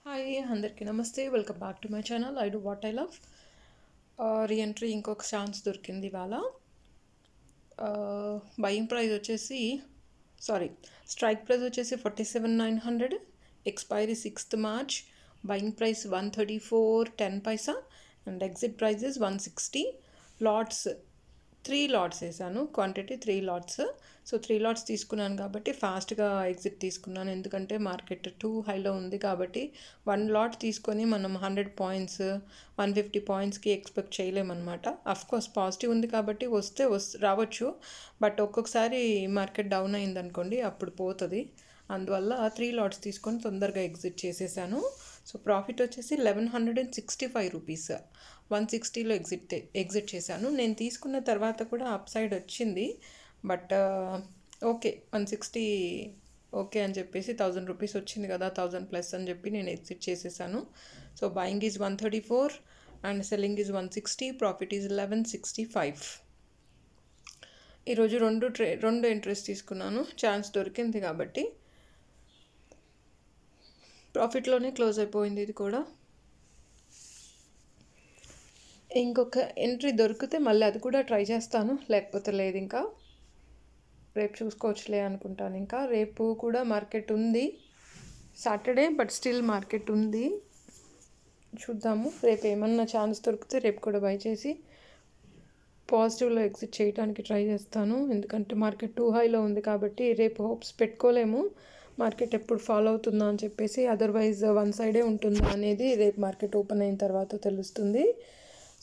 Hi అందరికీ నమస్తే. Welcome back to my channel. I do what I love. Reentry ఇంకొక chance దొరికింది ఇవాళ. బయింగ్ ప్రైస్ వచ్చేసి స్ట్రైక్ ప్రైస్ వచ్చేసి 47,900, expiry 6th March, buying price 134.10 and exit price is 160. LADS 3 LADS వేసాను, quantity 3 LADS. So 3 LADS తీసుకున్నాను కాబట్టి ఫాస్ట్గా exit తీసుకున్నాను, ఎందుకంటే మార్కెట్ టూ హైలో ఉంది కాబట్టి 1 లాట్ తీసుకొని మనం 100 పాయింట్స్ 150 పాయింట్స్కి ఎక్స్పెక్ట్ చేయలేమన్నమాట. అఫ్కోర్స్ పాజిటివ్ ఉంది కాబట్టి రావచ్చు, బట్ ఒక్కొక్కసారి మార్కెట్ డౌన్ అయిందనుకోండి అప్పుడు పోతుంది. అందువల్ల 3 లాట్స్ తీసుకొని తొందరగా ఎగ్జిట్ చేసేసాను. సో ప్రాఫిట్ వచ్చేసి 1,165 రూపీస్, 160లో ఎగ్జిట్ చేశాను. నేను తీసుకున్న తర్వాత కూడా అప్ సైడ్ వచ్చింది, బట్ ఓకే 160 ఓకే అని చెప్పేసి 1,000 రూపీస్ వచ్చింది కదా, 1,000+ అని చెప్పి నేను ఎగ్జిట్ చేసేసాను. So buying is 134 and selling is 160, profit is 1165. ఈరోజు రెండు ఎంట్రీస్ తీసుకున్నాను, ఛాన్స్ దొరికింది కాబట్టి. ప్రాఫిట్లోనే క్లోజ్ అయిపోయింది ఇది కూడా. ఇంకొక ఎంట్రీ దొరికితే మళ్ళీ అది కూడా ట్రై చేస్తాను, లేకపోతే లేదు, ఇంకా రేపు చూసుకోవచ్చులే అనుకుంటాను. ఇంకా రేపు కూడా మార్కెట్ ఉంది, సాటర్డే, బట్ స్టిల్ మార్కెట్ ఉంది. చూద్దాము, రేపు ఏమన్నా ఛాన్స్ దొరికితే రేపు కూడా బై చేసి పాజిటివ్లో ఎగ్జిట్ చేయడానికి ట్రై చేస్తాను, ఎందుకంటే మార్కెట్ టూ హైలో ఉంది కాబట్టి రేపు హోప్స్ పెట్టుకోలేము. మార్కెట్ ఎప్పుడు ఫాలో అవుతుందా అని చెప్పేసి, అదర్వైజ్ వన్ సైడే ఉంటుందా అనేది రేపు మార్కెట్ ఓపెన్ అయిన తర్వాత తెలుస్తుంది.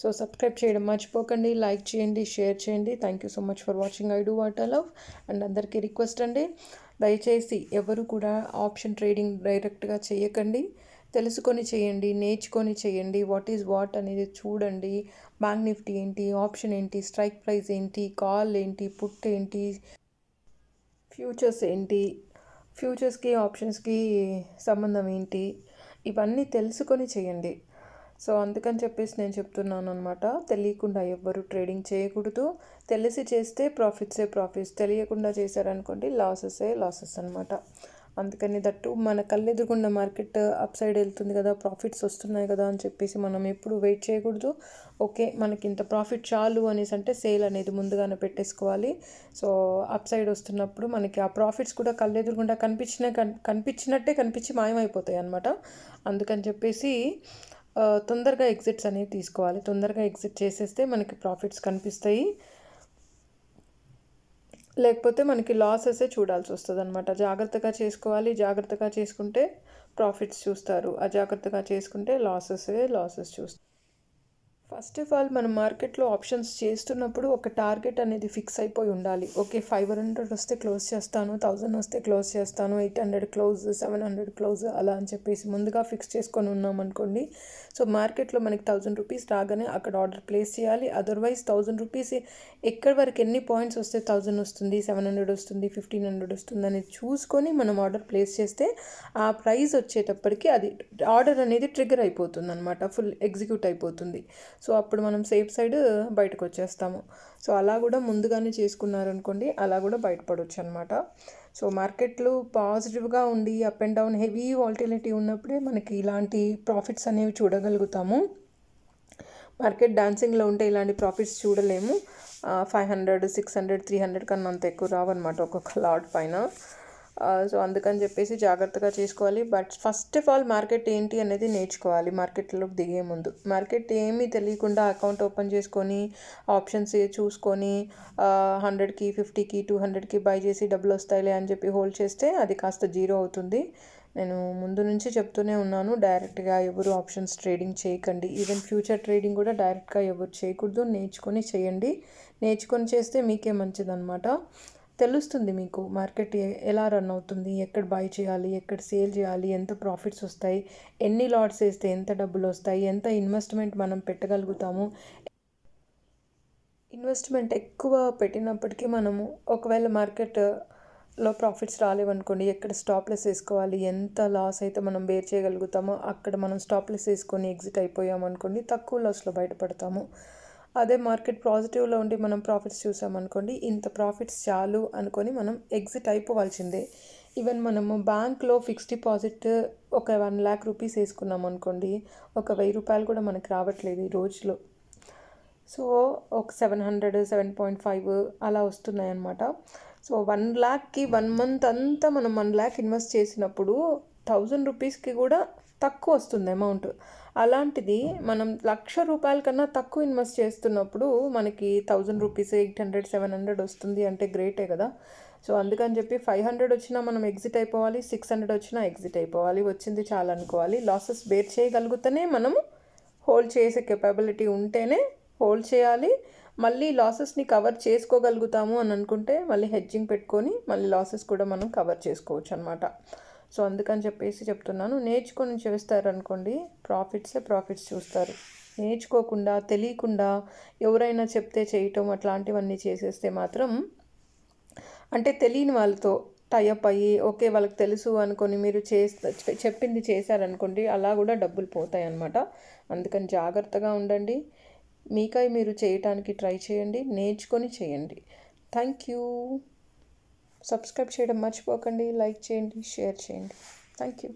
సో సబ్స్క్రైబ్ చేయడం మర్చిపోకండి, లైక్ చేయండి, షేర్ చేయండి. Thank you so much for watching I do what I love. And అందరికీ రిక్వెస్ట్ అండి, దయచేసి ఎవరు కూడా ఆప్షన్ ట్రేడింగ్ డైరెక్ట్గా చేయకండి, తెలుసుకొని చేయండి, నేర్చుకొని చేయండి. వాట్ ఈజ్ వాట్ అనేది చూడండి. బ్యాంక్ నిఫ్టీ ఏంటి, ఆప్షన్ ఏంటి, స్ట్రైక్ ప్రైస్ ఏంటి, కాల్ ఏంటి, పుట్ ఏంటి, ఫ్యూచర్స్ ఏంటి, ఫ్యూచర్స్కి ఆప్షన్స్కి సంబంధం ఏంటి, ఇవన్నీ తెలుసుకొని చేయండి. సో అందుకని చెప్పేసి నేను చెప్తున్నాను అనమాట. తెలియకుండా ఎవ్వరు ట్రేడింగ్ చేయకూడదు. తెలిసి చేస్తే ప్రాఫిట్స్, తెలియకుండా చేశారనుకోండి లాసెస్ అనమాట. అందుకని దట్టు మన కళ్ళెదురుగుండా మార్కెట్ అప్ సైడ్ వెళ్తుంది కదా, ప్రాఫిట్స్ వస్తున్నాయి కదా అని చెప్పేసి మనం ఎప్పుడు వెయిట్ చేయకూడదు. ఓకే మనకి ఇంత ప్రాఫిట్ చాలు అనేసి అంటే సేల్ అనేది ముందుగానే పెట్టేసుకోవాలి. సో అప్ సైడ్ వస్తున్నప్పుడు మనకి ఆ ప్రాఫిట్స్ కూడా కళ్ళెదురుగుండా కనిపించినట్టే కనిపించి మాయమైపోతాయి అనమాట. అందుకని చెప్పేసి తొందరగా ఎగ్జిట్స్ అనేవి తీసుకోవాలి. తొందరగా ఎగ్జిట్ చేసేస్తే మనకి ప్రాఫిట్స్ కనిపిస్తాయి, లేకపోతే మనకి లాసెసే చూడాల్సి వస్తుంది అనమాట. జాగ్రత్తగా చేసుకోవాలి, జాగ్రత్తగా చేసుకుంటే ప్రాఫిట్స్ చూస్తారు, అజాగ్రత్తగా చేసుకుంటే లాసెస్ చూస్తారు. ఫస్ట్ ఆఫ్ ఆల్ మనం మార్కెట్లో ఆప్షన్స్ చేస్తున్నప్పుడు ఒక టార్గెట్ అనేది ఫిక్స్ అయిపోయి ఉండాలి. ఓకే 500 వస్తే క్లోజ్ చేస్తాను, 1000 వస్తే క్లోజ్ చేస్తాను, 800 క్లోజ్, 700 క్లోజ్ అలా అని చెప్పేసి ముందుగా ఫిక్స్ చేసుకొని ఉన్నామనుకోండి. సో మార్కెట్లో మనకి 1000 రూపీస్ రాగానే అక్కడ ఆర్డర్ ప్లేస్ చేయాలి. అదర్వైజ్ 1000 రూపీస్ ఎక్కడి వరకు ఎన్ని పాయింట్స్ వస్తే 1000 వస్తుంది, 700 వస్తుంది, 1500 వస్తుంది అనేది చూసుకొని మనం ఆర్డర్ ప్లేస్ చేస్తే ఆ ప్రైస్ వచ్చేటప్పటికి అది ఆర్డర్ అనేది ట్రిగర్ అయిపోతుంది అనమాట, ఫుల్ ఎగ్జిక్యూట్ అయిపోతుంది. సో అప్పుడు మనం సేఫ్ సైడ్ బయటకు వచ్చేస్తాము. సో అలా కూడా ముందుగానే చేసుకున్నారనుకోండి, అలా కూడా బయటపడవచ్చు అనమాట. సో మార్కెట్లు పాజిటివ్గా ఉండి up and down heavy volatility ఉన్నప్పుడే మనకి ఇలాంటి ప్రాఫిట్స్ అనేవి చూడగలుగుతాము. మార్కెట్ డాన్సింగ్లో ఉంటే ఇలాంటి ప్రాఫిట్స్ చూడలేము. 500, 600, 300 కన్నా అంత ఎక్కువ రావన్నమాట ఒక్కొక్క లాట్ పైన. సో అందుకని చెప్పేసి జాగ్రత్తగా చేసుకోవాలి. But first of all market ఏంటి అనేది నేర్చుకోవాలి. మార్కెట్లోకి దిగే ముందు మార్కెట్ ఏమీ తెలియకుండా అకౌంట్ ఓపెన్ చేసుకొని ఆప్షన్స్ చూసుకొని 100కి, 50కి, 200కి బై చేసి డబ్బులు వస్తాయిలే అని చెప్పి హోల్డ్ చేస్తే అది కాస్త జీరో అవుతుంది. నేను ముందు నుంచి చెప్తూనే ఉన్నాను, డైరెక్ట్గా ఎవరు ఆప్షన్స్ ట్రేడింగ్ చేయకండి. ఈవెన్ ఫ్యూచర్ ట్రేడింగ్ కూడా డైరెక్ట్గా ఎవరు చేయకూడదు, నేర్చుకొని చేయండి. నేర్చుకొని చేస్తే మీకే మంచిదన్నమాట. తెలుస్తుంది మీకు మార్కెట్ ఎలా రన్ అవుతుంది, ఎక్కడ బై చేయాలి, ఎక్కడ సేల్ చేయాలి, ఎంత ప్రాఫిట్స్ వస్తాయి, ఎన్ని లాట్స్ వేస్తే ఎంత డబ్బులు వస్తాయి, ఎంత ఇన్వెస్ట్మెంట్ మనం పెట్టగలుగుతాము. ఇన్వెస్ట్మెంట్ ఎక్కువ పెట్టినప్పటికీ మనము ఒకవేళ మార్కెట్లో ప్రాఫిట్స్ రాలేవనుకోండి, ఎక్కడ స్టాప్లెస్ వేసుకోవాలి, ఎంత లాస్ అయితే మనం బేర్ చేయగలుగుతామో అక్కడ మనం స్టాప్లెస్ వేసుకొని ఎగ్జిట్ అయిపోయామనుకోండి, తక్కువ లాస్లో బయటపడతాము. అదే మార్కెట్ పాజిటివ్లో ఉండి మనం ప్రాఫిట్స్ చూసామనుకోండి, ఇంత ప్రాఫిట్స్ చాలు అనుకొని మనం ఎగ్జిట్ అయిపోవాల్సిందే. ఈవెన్ మనము బ్యాంక్లో ఫిక్స్డ్ డిపాజిట్ ఒక 1 lakh రూపీస్ వేసుకున్నాం అనుకోండి, ఒక 1000 రూపాయలు కూడా మనకు రావట్లేదు ఈ రోజులో. సో ఒక 700, 7.5 అలా వస్తున్నాయి అన్నమాట. సో 1 lakhకి 1 month అంతా మనం 1 lakh ఇన్వెస్ట్ చేసినప్పుడు 1000 రూపీస్కి కూడా తక్కువ వస్తుంది అమౌంట్. అలాంటిది మనం 1,00,000 రూపాయల కన్నా తక్కువ ఇన్వెస్ట్ చేస్తున్నప్పుడు మనకి 1000 రూపీస్ 800, 700 వస్తుంది అంటే గ్రేటే కదా. సో అందుకని చెప్పి 500 వచ్చినా మనం ఎగ్జిట్ అయిపోవాలి, 600 వచ్చినా ఎగ్జిట్ అయిపోవాలి, వచ్చింది చాలా అనుకోవాలి. లాసెస్ బేర్ చేయగలిగితేనే మనము హోల్డ్ చేసే కెపాబిలిటీ ఉంటేనే హోల్డ్ చేయాలి. మళ్ళీ లాసెస్ని కవర్ చేసుకోగలుగుతాము అని అనుకుంటే మళ్ళీ హెడ్జింగ్ పెట్టుకొని మళ్ళీ లాసెస్ కూడా మనం కవర్ చేసుకోవచ్చు అనమాట. సో అందుకని చెప్పేసి చెప్తున్నాను, నేర్చుకొని చేస్తారనుకోండి ప్రాఫిట్స్ చూస్తారు. నేర్చుకోకుండా తెలియకుండా ఎవరైనా చెప్తే చేయటం అట్లాంటివన్నీ చేసేస్తే మాత్రం, అంటే తెలియని వాళ్ళతో టైఅప్ అయ్యి ఓకే వాళ్ళకి తెలుసు అనుకొని మీరు చెప్పింది చేశారనుకోండి, అలా కూడా డబ్బులు పోతాయి అన్నమాట. అందుకని జాగ్రత్తగా ఉండండి. మీకై మీరు చేయటానికి ట్రై చేయండి, నేర్చుకొని చేయండి. Thank you. సబ్స్క్రైబ్ చేయడం మర్చిపోకండి, లైక్ చేయండి, షేర్ చేయండి. Thank you.